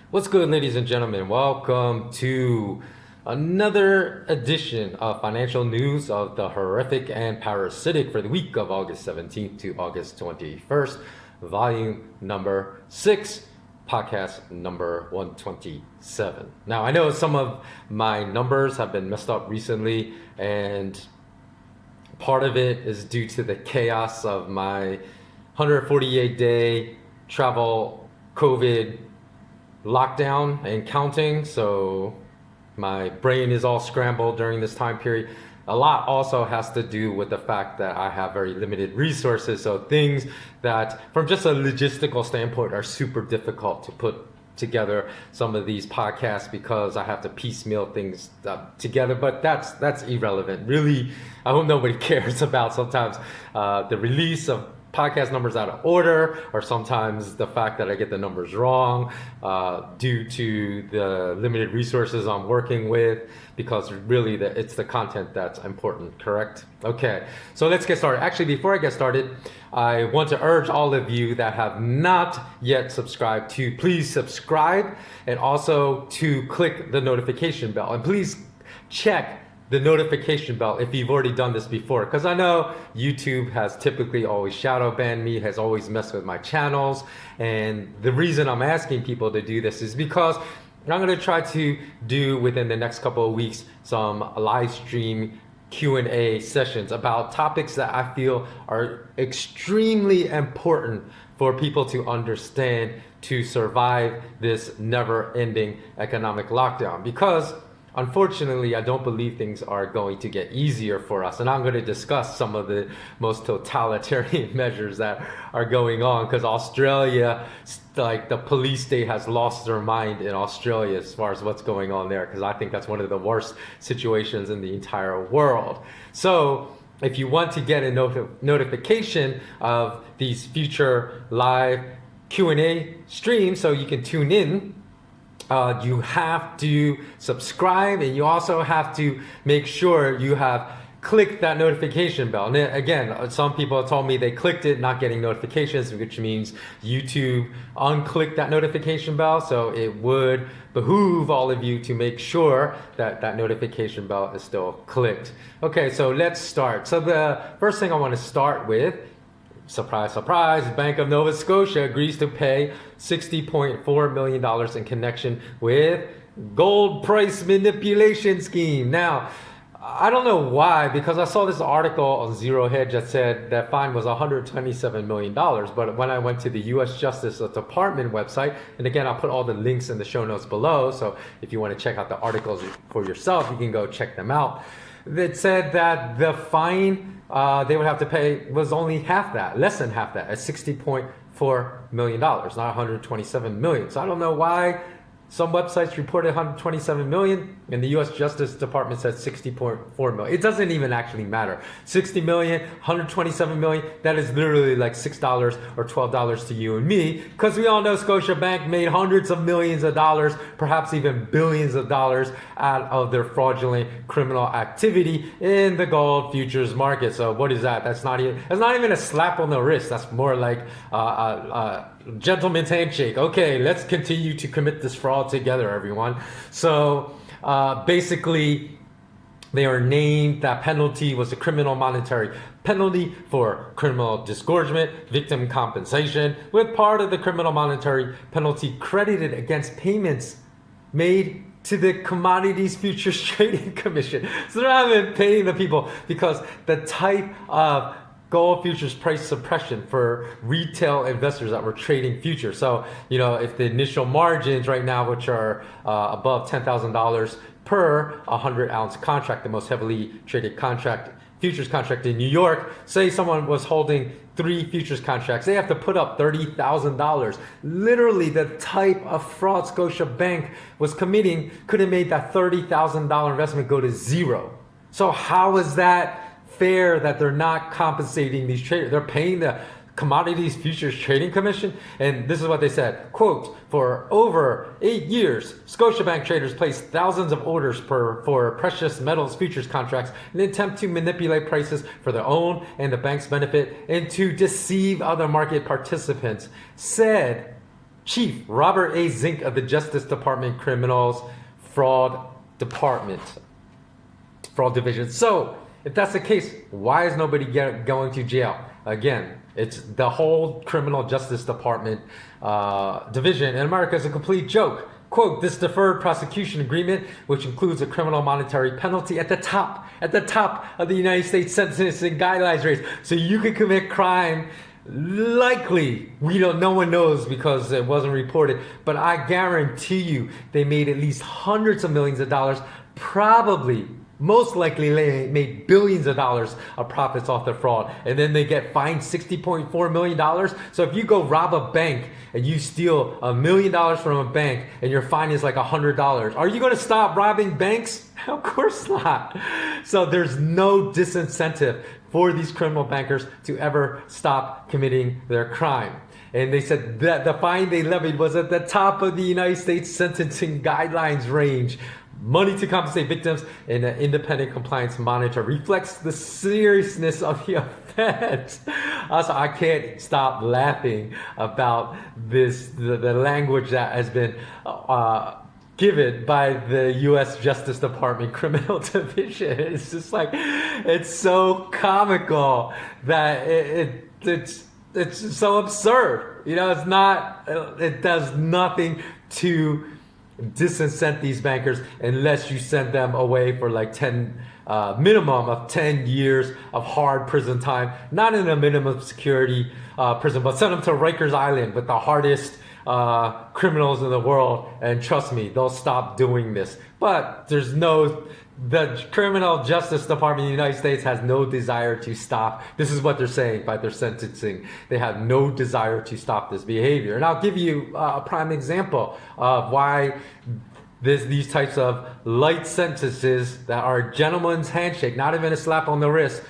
What's good, ladies and gentlemen? Welcome to another edition of financial news of the Horrific and Parasitic for the week of August 17th to August 21st, volume number 6, podcast number 127. Now, I know some of my numbers have been messed up recently, and part of it is due to the chaos of my 148-day travel COVID lockdown and counting, so my brain is all scrambled during this time period. A lot also has to do with the fact that I have very limited resources, so things that from just a logistical standpoint are super difficult to put together some of these podcasts because I have to piecemeal things together, but that's irrelevant. Really, I hope nobody cares about sometimes the release of podcast numbers out of order, or sometimes the fact that I get the numbers wrong due to the limited resources I'm working with, because really it's the content that's important, correct? Okay, so let's get started. Actually, before I get started, I want to urge all of you that have not yet subscribed to please subscribe, and also to click the notification bell, and please check the notification bell if you've already done this before, because I know YouTube has typically always shadow banned me, has always messed with my channels, and the reason I'm asking people to do this is because I'm going to try to do within the next couple of weeks some live stream Q&A sessions about topics that I feel are extremely important for people to understand to survive this never-ending economic lockdown, because unfortunately, I don't believe things are going to get easier for us. And I'm going to discuss some of the most totalitarian measures that are going on, because Australia, like the police state has lost their mind in Australia as far as what's going on there, because I think that's one of the worst situations in the entire world. So if you want to get a notification of these future live Q&A streams so you can tune in, you have to subscribe, and you also have to make sure you have clicked that notification bell. And again, some people have told me they clicked it, not getting notifications, which means YouTube unclicked that notification bell. So it would behoove all of you to make sure that that notification bell is still clicked. Okay, so let's start. So the first thing I want to start with, surprise, surprise, Bank of Nova Scotia agrees to pay $60.4 million in connection with gold price manipulation scheme. Now, I don't know why, because I saw this article on Zero Hedge that said that fine was $127 million. But when I went to the U.S. Justice Department website, and again, I'll put all the links in the show notes below, so if you want to check out the articles for yourself, you can go check them out. It said that the fine they would have to pay was only half that, less than half that, at $60.4 million, not $127 million. So I don't know why some websites reported $127 million and the U.S. Justice Department said $60.4 million. It doesn't even actually matter. $60 million, $127 million, that is literally like $6 or $12 to you and me, because we all know Scotia Bank made hundreds of millions of dollars, perhaps even billions of dollars out of their fraudulent criminal activity in the gold futures market. So what is that? That's not even a slap on the wrist. That's more like gentleman's handshake. Okay, let's continue to commit this fraud together, everyone. So basically, they are named that penalty was a criminal monetary penalty for criminal disgorgement, victim compensation, with part of the criminal monetary penalty credited against payments made to the Commodities Futures Trading Commission. So they're not even paying the people, because the type of gold futures price suppression for retail investors that were trading futures. So, you know, if the initial margins right now, which are above $10,000 per 100-ounce contract, the most heavily traded futures contract in New York, say someone was holding 3 futures contracts, they have to put up $30,000. Literally, the type of fraud Scotia Bank was committing could have made that $30,000 investment go to zero. So how is that fair that they're not compensating these traders? They're paying the Commodities Futures Trading Commission. And this is what they said, quote, for over 8 years, Scotiabank traders placed thousands of orders for precious metals futures contracts in an attempt to manipulate prices for their own and the bank's benefit and to deceive other market participants, said Chief Robert A. Zink of the Justice Department Criminals Fraud Department, Fraud Division. So, if that's the case, why is nobody going to jail? Again, it's the whole criminal justice department division in America is a complete joke. Quote, this deferred prosecution agreement, which includes a criminal monetary penalty at the top of the United States sentencing guidelines range. So you can commit crime, likely, no one knows because it wasn't reported, but I guarantee you they made at least hundreds of millions of dollars, probably, most likely they made billions of dollars of profits off the fraud, and then they get fined $60.4 million. So if you go rob a bank and you steal $1 million from a bank and your fine is like $100, are you going to stop robbing banks? Of course not. So there's no disincentive for these criminal bankers to ever stop committing their crime. And they said that the fine they levied was at the top of the United States sentencing guidelines range. Money to compensate victims and an independent compliance monitor reflects the seriousness of the offense. Also, I can't stop laughing about this, the language that has been given by the U.S. Justice Department Criminal Division. It's just like, it's so comical that it's so absurd. It does nothing to disincent these bankers unless you send them away for like minimum of 10 years of hard prison time, not in a minimum security prison, but send them to Rikers Island with the hardest criminals in the world, and trust me, they'll stop doing this. But the criminal justice department in the United States has no desire to stop. This is what they're saying by their sentencing. They have no desire to stop this behavior. And I'll give you a prime example of why these types of light sentences that are a gentleman's handshake, not even a slap on the wrist,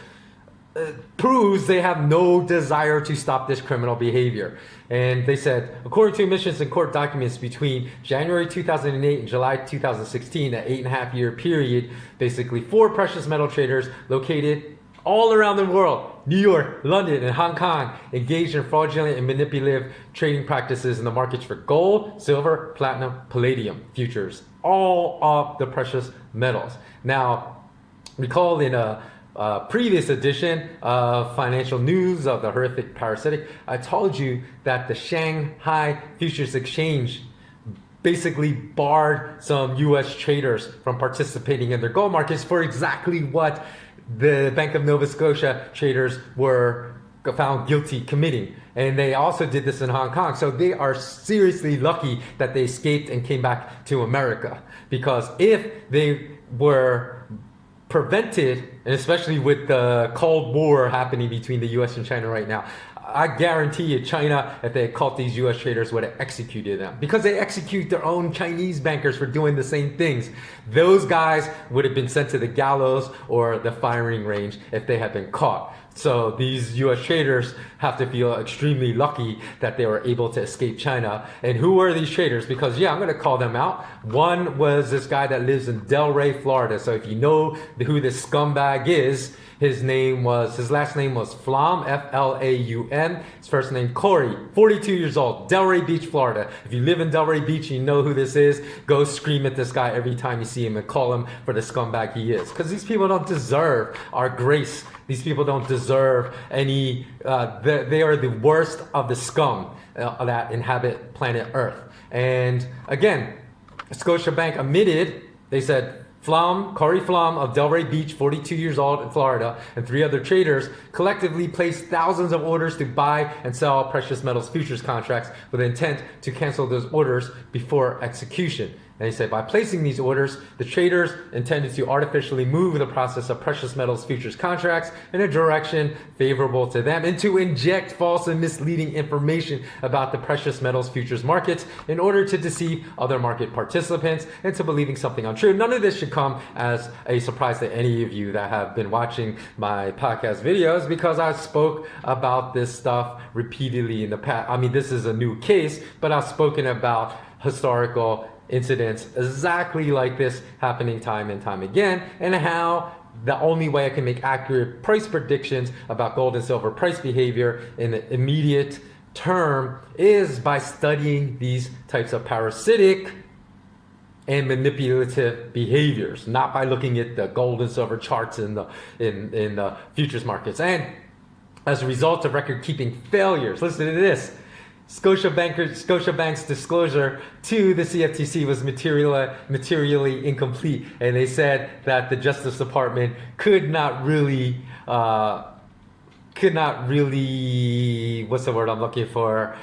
proves they have no desire to stop this criminal behavior. And they said, according to admissions in court documents between January 2008 and July 2016, an 8.5-year period, basically 4 precious metal traders located all around the world, New York, London, and Hong Kong, engaged in fraudulent and manipulative trading practices in the markets for gold, silver, platinum, palladium futures, all of the precious metals. Now, recall in a previous edition of Financial News of the Horrific Parasitic, I told you that the Shanghai Futures Exchange basically barred some US traders from participating in their gold markets for exactly what the Bank of Nova Scotia traders were found guilty committing. And they also did this in Hong Kong. So they are seriously lucky that they escaped and came back to America. Because if they were prevented, and especially with the Cold War happening between the US and China right now, I guarantee you China, if they had caught these US traders, would have executed them. Because they execute their own Chinese bankers for doing the same things. Those guys would have been sent to the gallows or the firing range if they had been caught. So these US traders have to feel extremely lucky that they were able to escape China. And who were these traders? Because I'm going to call them out. One was this guy that lives in Delray, Florida. So if you know who this scumbag is, his last name was Flom, F-L-A-U-M. His first name, Corey, 42 years old, Delray Beach, Florida. If you live in Delray Beach, you know who this is. Go scream at this guy every time you see him and call him for the scumbag he is. Because these people don't deserve our grace. These people don't deserve any, they are the worst of the scum that inhabit planet Earth. And again, Scotiabank admitted, they said, Corey Flom of Delray Beach, 42 years old in Florida, and 3 other traders collectively placed thousands of orders to buy and sell precious metals futures contracts with the intent to cancel those orders before execution. And he said, by placing these orders, the traders intended to artificially move the process of precious metals futures contracts in a direction favorable to them and to inject false and misleading information about the precious metals futures markets in order to deceive other market participants into believing something untrue. None of this should come as a surprise to any of you that have been watching my podcast videos, because I spoke about this stuff repeatedly in the past. I mean, this is a new case, but I've spoken about historical incidents exactly like this happening time and time again, and how the only way I can make accurate price predictions about gold and silver price behavior in the immediate term is by studying these types of parasitic and manipulative behaviors, not by looking at the gold and silver charts in the futures markets. And as a result of record-keeping failures, listen to this. Scotiabank's disclosure to the CFTC was materially incomplete, and they said that the Justice Department could not really, what's the word I'm looking for,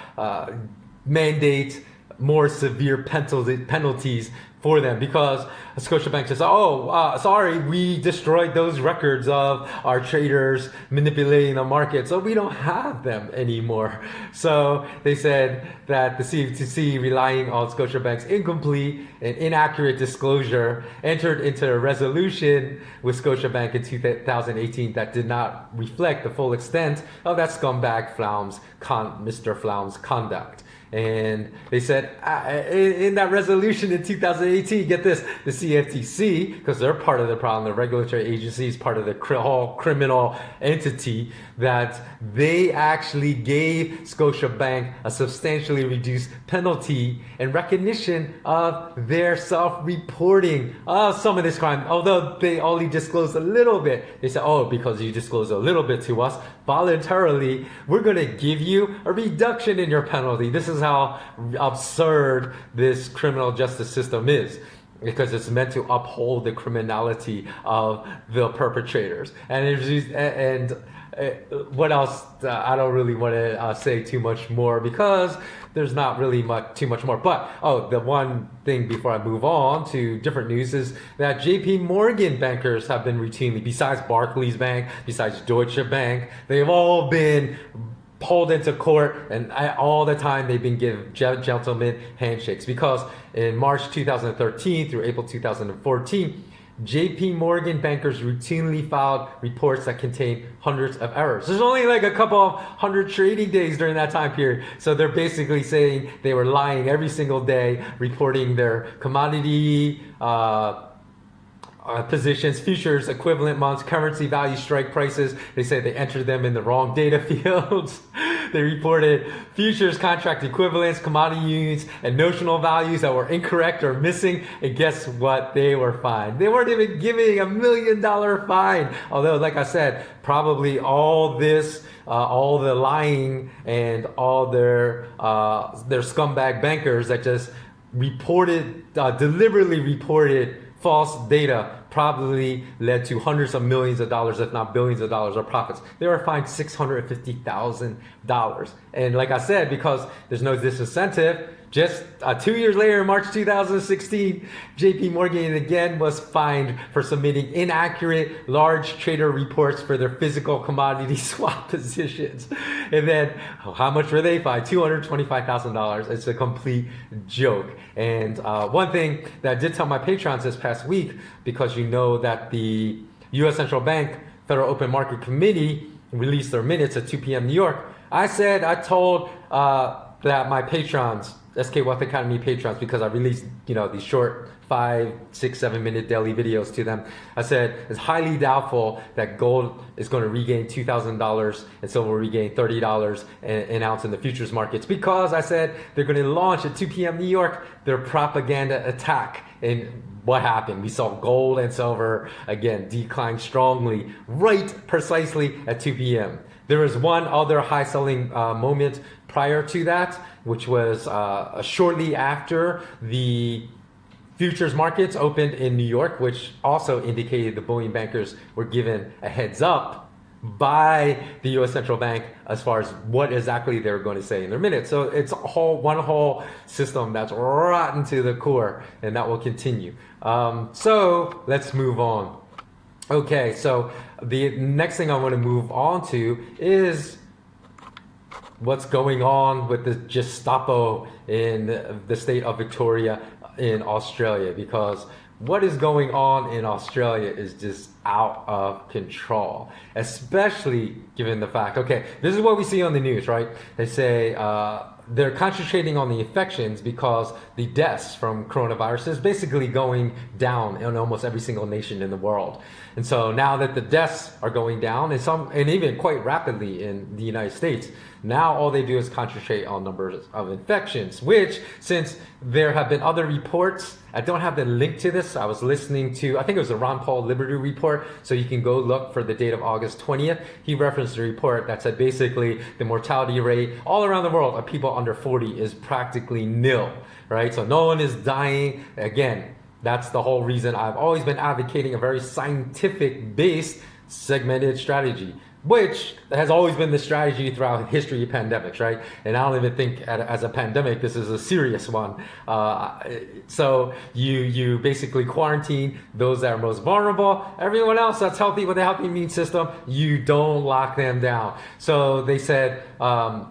mandate more severe penalties for them, because Scotiabank says, sorry, we destroyed those records of our traders manipulating the market, so we don't have them anymore. So they said that the CFTC, relying on Scotiabank's incomplete and inaccurate disclosure, entered into a resolution with Scotiabank in 2018 that did not reflect the full extent of that scumbag Mr. Flaum's conduct. And they said in that resolution in 2018, get this, the CFTC, because they're part of the problem, the regulatory agency is part of the whole criminal entity, that they actually gave Scotiabank a substantially reduced penalty in recognition of their self-reporting of some of this crime. Although they only disclosed a little bit, they said, because you disclosed a little bit to us voluntarily, we're going to give you a reduction in your penalty. This is how absurd this criminal justice system is, because it's meant to uphold the criminality of the perpetrators. And what else? I don't really want to say too much more, because there's not really too much more. But the one thing before I move on to different news is that JP Morgan bankers have been routinely, besides Barclays Bank, besides Deutsche Bank, they've all been pulled into court, and all the time they've been given gentleman handshakes, because in March 2013 through April 2014, JP Morgan bankers routinely filed reports that contain hundreds of errors. There's only like a couple of hundred trading days during that time period. So they're basically saying they were lying every single day, reporting their commodity positions, futures, equivalent months, currency value, strike prices. They say they entered them in the wrong data fields. They reported futures contract equivalents, commodity units, and notional values that were incorrect or missing. And guess what? They were fined. They weren't even giving $1 million fine. Although, like I said, probably all this, all the lying and all their scumbag bankers that just deliberately reported false data probably led to hundreds of millions of dollars, if not billions of dollars of profits. They were fined $650,000. And like I said, because there's no disincentive, just 2 years later, in March 2016, JP Morgan again was fined for submitting inaccurate large trader reports for their physical commodity swap positions. And then how much were they fined? $225,000. It's a complete joke. And one thing that I did tell my patrons this past week, because you know that the U.S. Central Bank Federal Open Market Committee released their minutes at 2 p.m. New York, I told that my patrons, SK Wealth Academy patrons, because I released, these short 5, 6, 7-minute daily videos to them. I said it's highly doubtful that gold is going to regain $2,000 and silver will regain $30 an ounce in the futures markets, because I said they're going to launch at 2 p.m. New York their propaganda attack. And what happened? We saw gold and silver again decline strongly, right precisely at 2 p.m. There was one other high selling moment prior to that, which was shortly after the futures markets opened in New York, which also indicated the bullion bankers were given a heads up by the U.S. Central Bank as far as what exactly they were going to say in their minutes. So it's one whole system that's rotten to the core, and that will continue. So let's move on. Okay, so the next thing I want to move on to is what's going on with the Gestapo in the state of Victoria in Australia, because what is going on in Australia is just out of control, especially given the fact, okay, this is what we see on the news, right? They say they're concentrating on the infections because the deaths from coronavirus is basically going down in almost every single nation in the world. And so now that the deaths are going down, and even quite rapidly in the United States, now all they do is concentrate on numbers of infections, which, since there have been other reports, I don't have the link to this. I was listening to, I think it was a Ron Paul Liberty report, so you can go look for the date of August 20th. He referenced a report that said basically the mortality rate all around the world of people under 40 is practically nil, right? So no one is dying. Again, that's the whole reason I've always been advocating a very scientific-based segmented strategy, which has always been the strategy throughout history of pandemics, right? And I don't even think as a pandemic, this is a serious one. So you basically quarantine those that are most vulnerable. Everyone else that's healthy with a healthy immune system, you don't lock them down. So they said,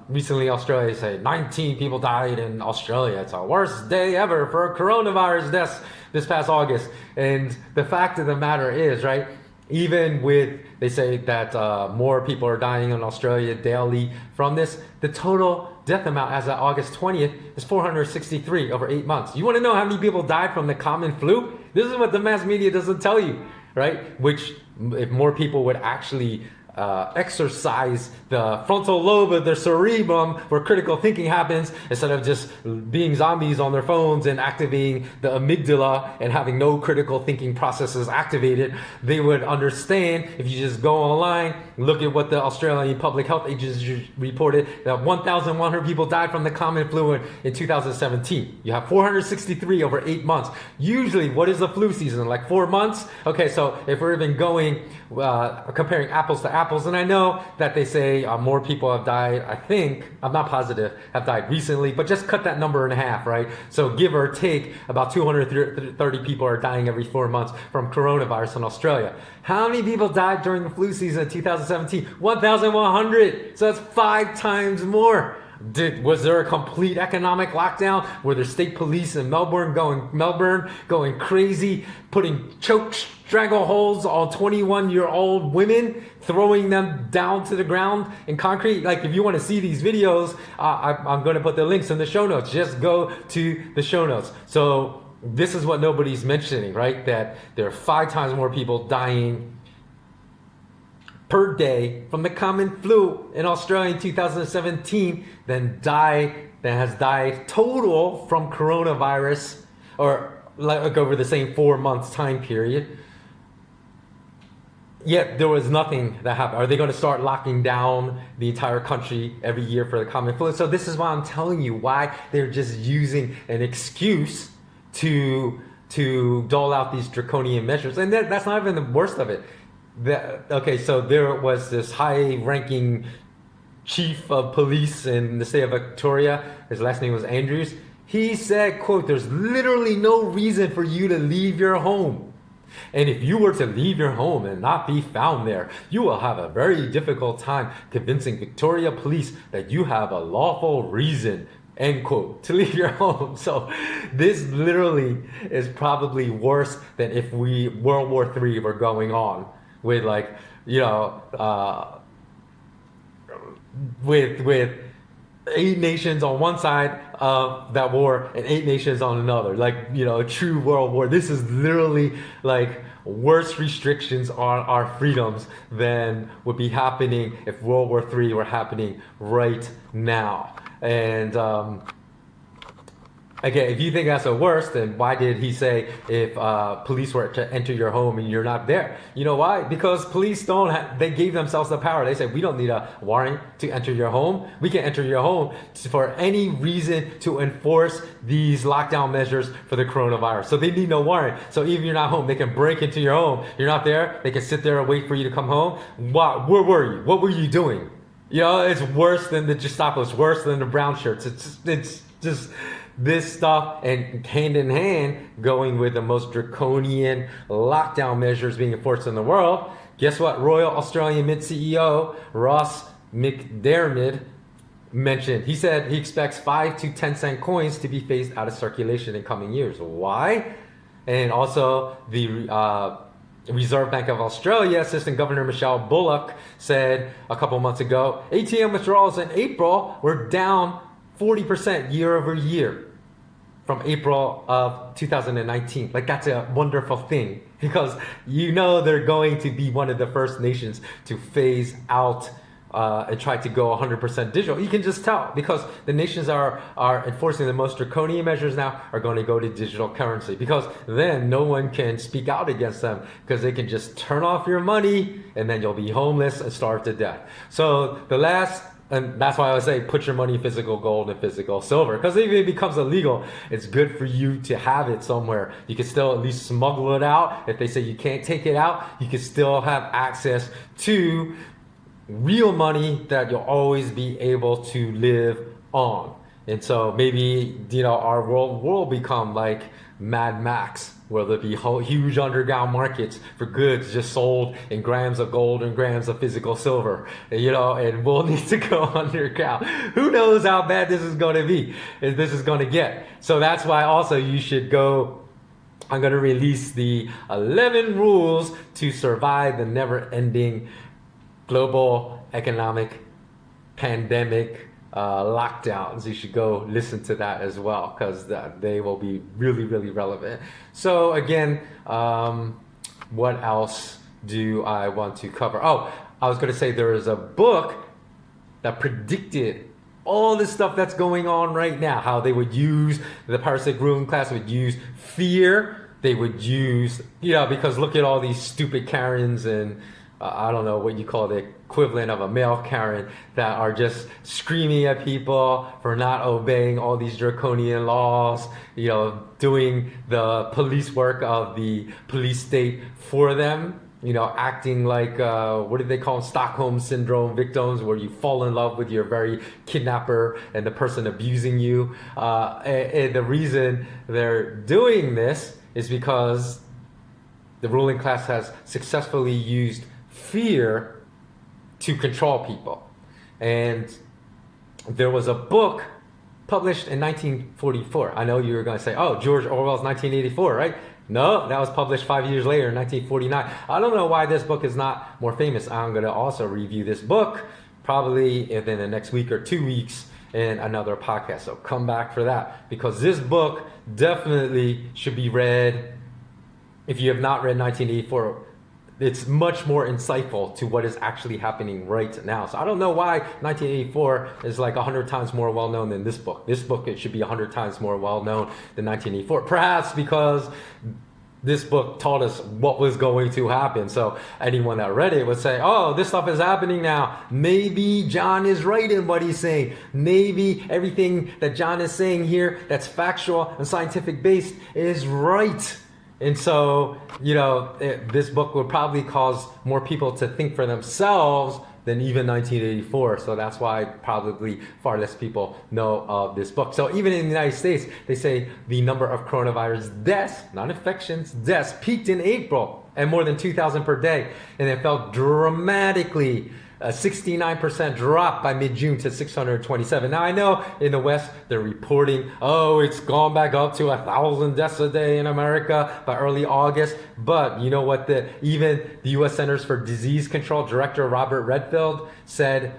recently Australia said 19 people died in Australia. It's the worst day ever for coronavirus deaths this past August. And the fact of the matter is, right, even with, they say that more people are dying in Australia daily from this, the total death amount as of August 20th is 463 over 8 months. You want to know how many people died from the common flu? This is what the mass media doesn't tell you, right? Which, if more people would actually exercise the frontal lobe of their cerebrum where critical thinking happens, instead of just being zombies on their phones and activating the amygdala and having no critical thinking processes activated, they would understand. If you just go online, look at what the Australian Public Health Agency reported, that 1,100 people died from the common flu in 2017. You have 463 over 8 months. Usually, what is the flu season? Like 4 months? Okay, so if we're even going, comparing apples to apples, and I know that they say more people have died, I think, I'm not positive, have died recently, but just cut that number in half, right? So give or take, about 230 people are dying every 4 months from coronavirus in Australia. How many people died during the flu season in 2017? 1,100. So that's 5 times more. Was there a complete economic lockdown? Were there state police in Melbourne going crazy, putting choke strangleholds on 21-year-old women, throwing them down to the ground in concrete? Like, if you want to see these videos, I'm going to put the links in the show notes. Just go to the show notes. So this is what nobody's mentioning, right? That there are 5 times more people dying per day from the common flu in Australia in 2017 than has died total from coronavirus, or like over the same 4 months time period. Yet there was nothing that happened. Are they going to start locking down the entire country every year for the common flu? So this is why I'm telling you why they're just using an excuse to dole out these draconian measures. And that's not even the worst of it. Okay, so there was this high-ranking chief of police in the state of Victoria. His last name was Andrews. He said, quote, "There's literally no reason for you to leave your home. And if you were to leave your home and not be found there, you will have a very difficult time convincing Victoria police that you have a lawful reason," end quote, to leave your home. So this literally is probably worse than if World War III were going on, with, like, you know, with 8 nations on one side of that war and 8 nations on another, like, you know, a true world war. This is literally like worse restrictions on our freedoms than would be happening if World War III were happening right now. And again, if you think that's the worst, then why did he say if police were to enter your home and you're not there? You know why? Because police they gave themselves the power. They said, we don't need a warrant to enter your home. We can enter your home for any reason to enforce these lockdown measures for the coronavirus. So they need no warrant. So even if you're not home, they can break into your home. You're not there, they can sit there and wait for you to come home. Where were you? What were you doing? You know, it's worse than the Gestapo. It's worse than the brown shirts. It's just this stuff, and hand in hand going with the most draconian lockdown measures being enforced in the world. Guess what Royal Australian Mint CEO Ross McDermott mentioned? He said he expects 5 to 10 cent coins to be phased out of circulation in coming years. Why? And also the Reserve Bank of Australia Assistant Governor Michelle Bullock said a couple months ago, ATM withdrawals in April were down 40% year over year from April of 2019. Like, that's a wonderful thing, because they're going to be one of the first nations to phase out and try to go 100% digital. You can just tell, because the nations are enforcing the most draconian measures now are going to go to digital currency, because then no one can speak out against them, because they can just turn off your money and then you'll be homeless and starve to death. So and that's why I would say put your money in physical gold and physical silver, because if it becomes illegal, it's good for you to have it somewhere. You can still at least smuggle it out. If they say you can't take it out, you can still have access to real money that you'll always be able to live on. And so maybe, our world will become like Mad Max, where there'll be huge underground markets for goods just sold in grams of gold and grams of physical silver, and we'll need to go underground. Who knows how bad this is going to be, this is going to get. So that's why also you should go. I'm going to release the 11 rules to survive the never-ending global economic pandemic lockdowns. You should go listen to that as well, because they will be really, really relevant. So again, what else do I want to cover? Oh, I was going to say there is a book that predicted all this stuff that's going on right now, how they would use, the parasitic ruling class would use fear. They would use, because look at all these stupid Karens and I don't know what you call the equivalent of a male Karen, that are just screaming at people for not obeying all these draconian laws, doing the police work of the police state for them, acting like, what do they call them? Stockholm syndrome victims, where you fall in love with your very kidnapper and the person abusing you. And the reason they're doing this is because the ruling class has successfully used fear to control people. And there was a book published in 1944. I know you were going to say, oh, George Orwell's 1984, right? No, that was published 5 years later in 1949. I don't know why this book is not more famous. I'm going to also review this book probably within the next week or 2 weeks in another podcast. So come back for that, because this book definitely should be read. If you have not read 1984, it's much more insightful to what is actually happening right now. So I don't know why 1984 is like 100 times more well-known than this book. This book, it should be 100 times more well-known than 1984. Perhaps because this book taught us what was going to happen. So anyone that read it would say, oh, this stuff is happening now. Maybe John is right in what he's saying. Maybe everything that John is saying here that's factual and scientific based is right. And so, this book would probably cause more people to think for themselves than even 1984. So that's why probably far less people know of this book. So even in the United States, they say the number of coronavirus deaths, not infections, deaths, peaked in April at more than 2,000 per day. And it fell dramatically. A 69% drop by mid-June to 627. Now I know in the West they're reporting, oh, it's gone back up to 1,000 deaths a day in America by early August. But you know what? Even the U.S. Centers for Disease Control Director Robert Redfield said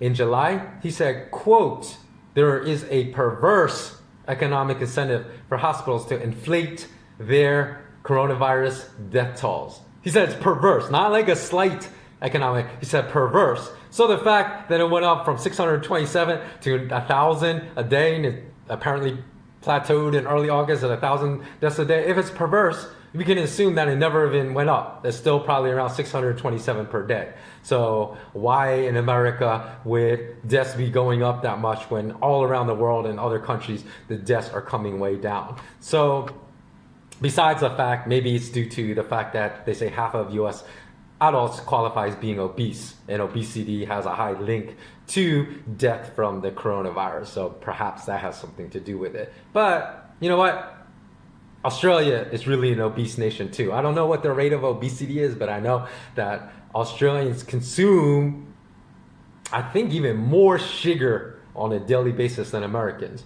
in July. He said, "quote, there is a perverse economic incentive for hospitals to inflate their coronavirus death tolls." He said it's perverse, not like a slight economic. He said perverse. So the fact that it went up from 627 to 1,000 a day, and it apparently plateaued in early August at 1,000 deaths a day, if it's perverse, we can assume that it never even went up. It's still probably around 627 per day. So why in America would deaths be going up that much when all around the world and other countries, the deaths are coming way down? So besides the fact, maybe it's due to the fact that they say half of U.S. adults qualify as being obese, and obesity has a high link to death from the coronavirus. So perhaps that has something to do with it. But you know what? Australia is really an obese nation too. I don't know what the rate of obesity is, but I know that Australians consume, I think, even more sugar on a daily basis than Americans.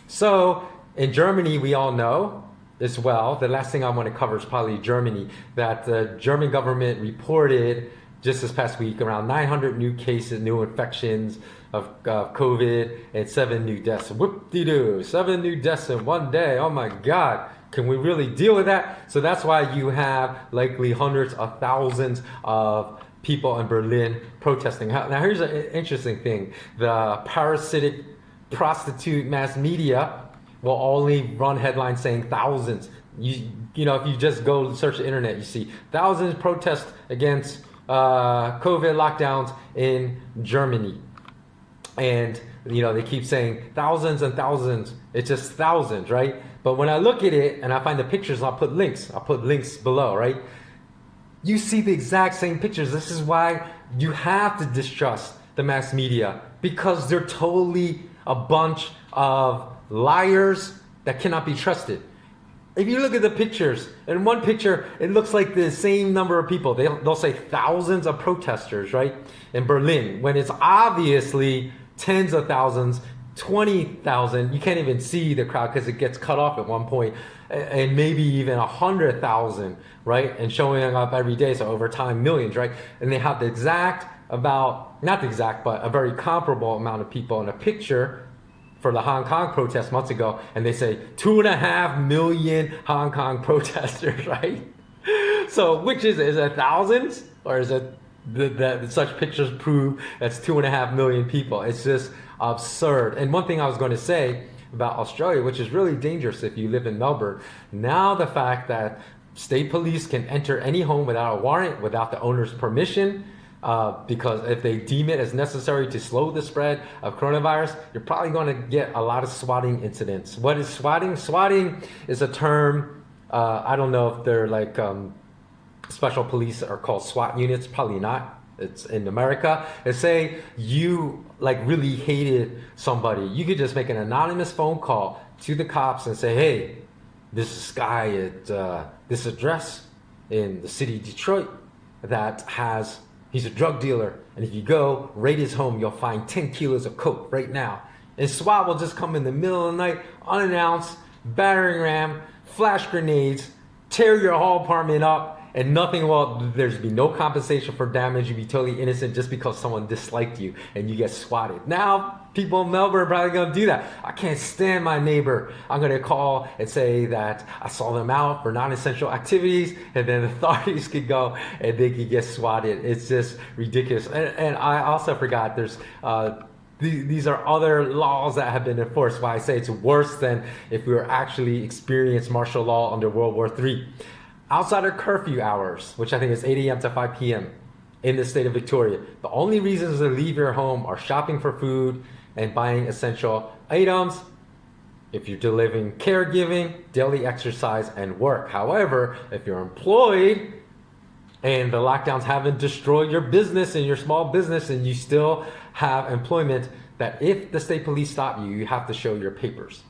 So in Germany, we all know as well, the last thing I want to cover is probably Germany, that the German government reported just this past week around 900 new cases, new infections of COVID and 7 new deaths. Whoop-de-doo, 7 new deaths in one day. Oh my God. Can we really deal with that? So that's why you have likely hundreds of thousands of people in Berlin protesting. Now here's an interesting thing. The parasitic prostitute mass media will only run headlines saying thousands. You know, if you just go search the internet, you see thousands protest against COVID lockdowns in Germany. And, you know, they keep saying thousands and thousands. It's just thousands, right? But when I look at it and I find the pictures, I'll put links below, right? You see the exact same pictures. This is why you have to distrust the mass media, because they're totally a bunch of liars that cannot be trusted. If you look at the pictures, in one picture, it looks like the same number of people. They'll say thousands of protesters, right? In Berlin, when it's obviously tens of thousands, 20,000. You can't even see the crowd because it gets cut off at one point, and maybe even 100,000, right? And showing up every day, so over time, millions, right? And they have the exact not the exact, but a very comparable amount of people in a picture for the Hong Kong protest months ago, and they say 2.5 million Hong Kong protesters, right? So which is it thousands, or is it that such pictures prove that's 2.5 million people? It's just absurd. And one thing I was going to say about Australia, which is really dangerous if you live in Melbourne, now the fact that state police can enter any home without a warrant, without the owner's permission, because if they deem it as necessary to slow the spread of coronavirus, you're probably going to get a lot of swatting incidents. What is swatting? Swatting is a term, I don't know if they're like special police are called SWAT units, probably not. It's in America. They say you like really hated somebody. You could just make an anonymous phone call to the cops and say, hey, this is Sky at this address in the city of Detroit he's a drug dealer, and if you go raid his home, you'll find 10 kilos of coke right now. And SWAT will just come in the middle of the night, unannounced, battering ram, flash grenades, tear your whole apartment up, and there's be no compensation for damage. You'd be totally innocent just because someone disliked you and you get swatted. Now, people in Melbourne are probably gonna do that. I can't stand my neighbor. I'm gonna call and say that I saw them out for non-essential activities, and then authorities could go and they could get swatted. It's just ridiculous. And I also forgot these are other laws that have been enforced. Why I say it's worse than if we were actually experienced martial law under World War III. Outside of curfew hours, which I think is 8 a.m. to 5 p.m. in the state of Victoria, the only reasons to leave your home are shopping for food and buying essential items. If you're delivering caregiving, daily exercise, and work. However, if you're employed and the lockdowns haven't destroyed your business and your small business and you still have employment, that if the state police stop you, you have to show your papers.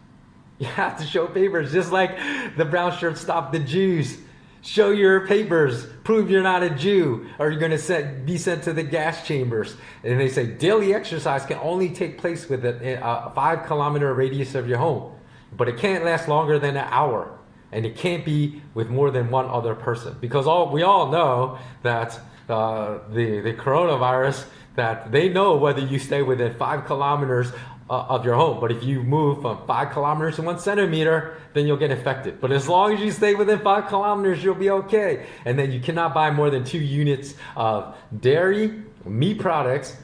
You have to show papers, just like the brown shirts stopped the Jews. Show your papers, prove you're not a Jew, or you're going to be sent to the gas chambers. And they say daily exercise can only take place within a 5-kilometer radius of your home, but it can't last longer than an hour, and it can't be with more than one other person, because we all know that the coronavirus, that they know whether you stay within 5 kilometers of your home. But if you move from 5 kilometers to 1 centimeter, then you'll get infected. But as long as you stay within 5 kilometers, you'll be okay. And then you cannot buy more than 2 units of dairy, meat products,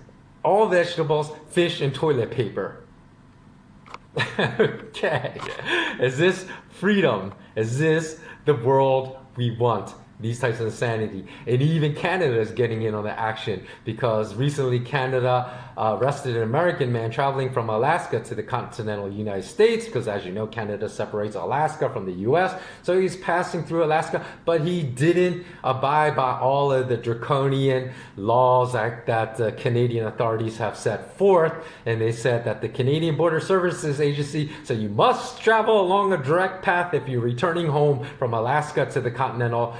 all vegetables, fish, and toilet paper. Okay. Is this freedom? Is this the world we want? These types of insanity. And even Canada is getting in on the action, because recently Canada arrested an American man traveling from Alaska to the continental United States, because as you know, Canada separates Alaska from the US. So he's passing through Alaska, but he didn't abide by all of the draconian laws that the Canadian authorities have set forth. And they said that the Canadian Border Services Agency said you must travel along a direct path if you're returning home from Alaska to the continental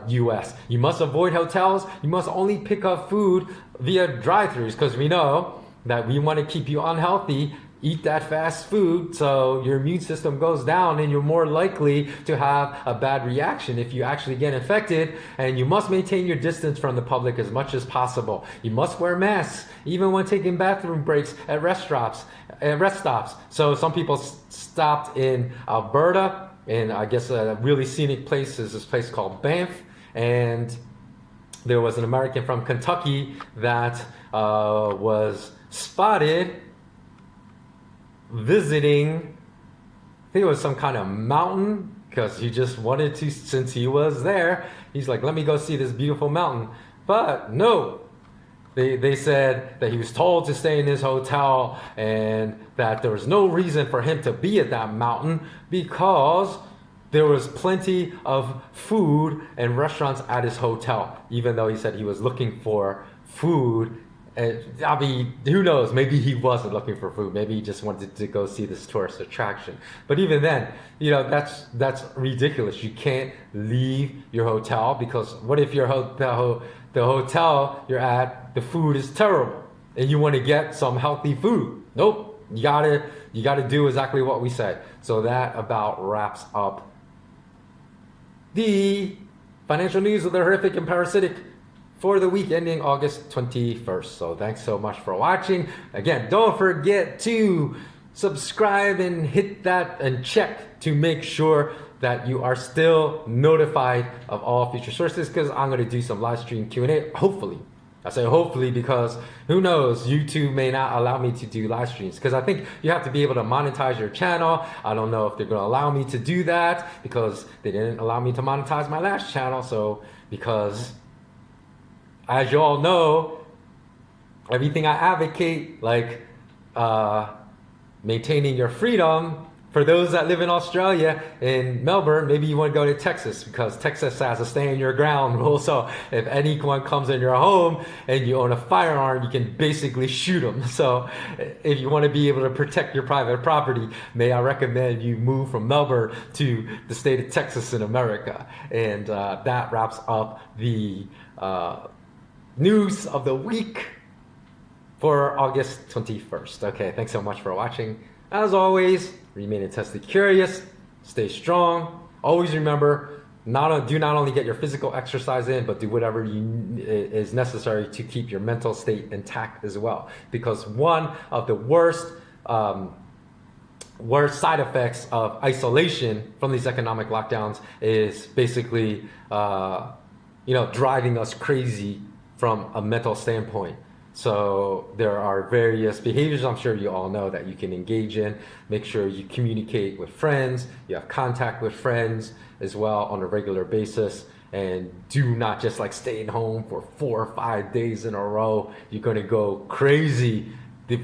US. You must avoid hotels. You must only pick up food via drive-thrus, because we know that we want to keep you unhealthy. eat that fast food so your immune system goes down and you're more likely to have a bad reaction if you actually get infected. And you must maintain your distance from the public as much as possible. You must wear masks even when taking bathroom breaks at rest stops. So some people stopped in Alberta, and I guess a really scenic place is this place called Banff, and there was an American from Kentucky that was spotted visiting, I think it was some kind of mountain, because he just wanted to, since he was there, he's like, let me go see this beautiful mountain. But no, they said that he was told to stay in his hotel and that there was no reason for him to be at that mountain because there was plenty of food and restaurants at his hotel, even though he said he was looking for food. I mean, who knows? Maybe he wasn't looking for food. Maybe he just wanted to go see this tourist attraction. But even then, you know, that's ridiculous. You can't leave your hotel because what if the hotel you're at, the food is terrible and you want to get some healthy food? Nope. You gotta do exactly what we said. So that about wraps up the financial news of the Horrific and Parasitic for the week ending August 21st. So thanks so much for watching. Again, don't forget to subscribe and hit that and check to make sure that you are still notified of all future sources, because I'm going to do some live stream Q&A, hopefully. I say hopefully because who knows, YouTube may not allow me to do live streams, because I think you have to be able to monetize your channel. I don't know if they're going to allow me to do that because they didn't allow me to monetize my last channel. So because as you all know, everything I advocate, like maintaining your freedom. For those that live in Australia, in Melbourne, maybe you want to go to Texas because Texas has a stay in your ground rule. So if anyone comes in your home and you own a firearm, you can basically shoot them. So if you want to be able to protect your private property, may I recommend you move from Melbourne to the state of Texas in America. And that wraps up the news of the week for August 21st. Okay, thanks so much for watching. As always, remain intensely curious, stay strong. Always remember, do not only get your physical exercise in, but do whatever is necessary to keep your mental state intact as well. Because one of the worst side effects of isolation from these economic lockdowns is basically, driving us crazy from a mental standpoint. So there are various behaviors I'm sure you all know that you can engage in. Make sure you communicate with friends, you have contact with friends as well on a regular basis, and do not just like stay at home for 4 or 5 days in a row. You're gonna go crazy. The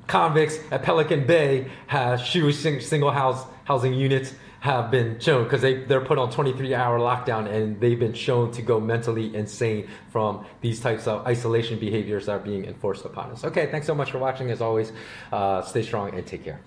convicts at Pelican Bay have single housing units have been shown, because they're put on 23-hour lockdown, and they've been shown to go mentally insane from these types of isolation behaviors that are being enforced upon us. Okay, thanks so much for watching. As always, stay strong and take care.